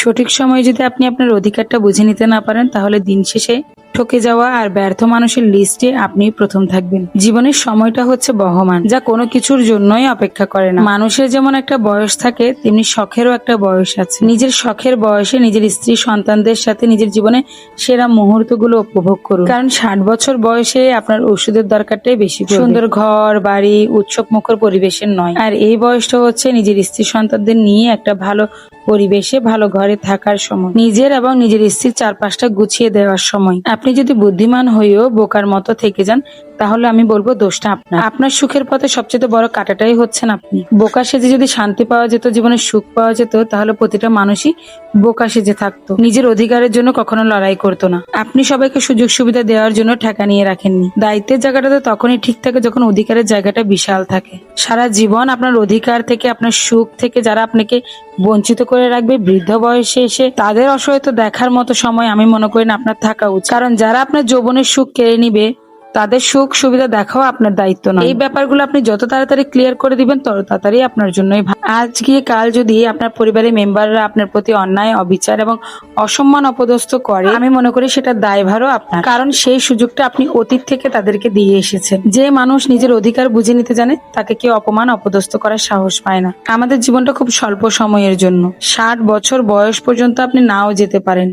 সঠিক সময়ে যদি আপনি আপনার অধিকারটা বুঝে নিতে না পারেন, তাহলে দিন শেষে ঠকে যাওয়া আর ব্যর্থ মানুষের লিস্টে আপনিই প্রথম থাকবেন। জীবনের সময়টা হচ্ছে বহমান, যা কোনো কিছুর জন্যই অপেক্ষা করে না। মানুষের যেমন একটা বয়স থাকে, তেমনি শখেরও একটা বয়স আছে। নিজের শখের বয়সে নিজের স্ত্রী সন্তানদের সাথে নিজের জীবনে সেরা মুহূর্তগুলো উপভোগ করুন, কারণ 60 বছর বয়সে আপনার ওষুধের দরকারটাই বেশি পড়বে। সুন্দর ঘর বাড়ি, উৎসব মুখর পরিবেশের নয়। আর এই বয়সটা হচ্ছে নিজের স্ত্রী সন্তানদের নিয়ে একটা ভালো পরিবেশে ভালো ঘরে থাকার সময়, নিজের এবং নিজের স্ত্রীর চারপাশটা গুছিয়ে দেওয়ার সময়। আপনি যদি বুদ্ধিমান হয়েও বোকার মতো থেকে যান, তাহলে আমি বলবো দোষটা আপনার সুখের পথে সবচেয়ে বড় কাঁটাটাই হচ্ছেন আপনি। বোকা সেজে যদি শান্তি পাওয়া যেত, জীবনে সুখ পাওয়া যেত, তাহলে প্রতিটা মানুষই বোকা সেজে থাকতো, নিজের অধিকারের জন্য কখনো লড়াই করতো না। আপনি সবাইকে সুযোগ সুবিধা দেওয়ার জন্য ঠেকা নিয়ে রাখেননি। দায়িত্বের জায়গাটা তো তখনই ঠিক থাকে যখন অধিকারের জায়গাটা বিশাল থাকে। সারা জীবন আপনার অধিকার থেকে, আপনার সুখ থেকে যারা আপনাকে বঞ্চিত করে রাখবে, বৃদ্ধ বয়সে এসে তাদের অসহায়তা দেখার মতো সময় আমি মনে করি না আপনার থাকা উচিত। কারণ যারা আপনার যৌবনের সুখ কেড়ে নিবে, তাদের সুখ সুবিধা দেখাও আপনার দায়িত্ব নয়। এই ব্যাপারগুলো আপনি যত তাড়াতাড়ি ক্লিয়ার করে দিবেন, তত তাড়াতাড়ি আপনার জন্যই ভালো। আজ গিয়ে কাল যদি আপনার পরিবারের মেম্বাররা আপনার প্রতি অন্যায়, অবিচার এবং অসম্মান অপদস্থ করে, আমি মনে করি সেটা দায়ভারও আপনার, কারণ সেই সুযোগটা আপনি অতীত থেকে তাদেরকে দিয়ে এসেছেন। যে মানুষ নিজের অধিকার বুঝে নিতে জানে, তাকে কেউ অপমান অপদস্থ করার সাহস পায় না। আমাদের জীবনটা খুব স্বল্প সময়ের জন্য। 60 বছর বয়স পর্যন্ত আপনি নাও যেতে পারেন,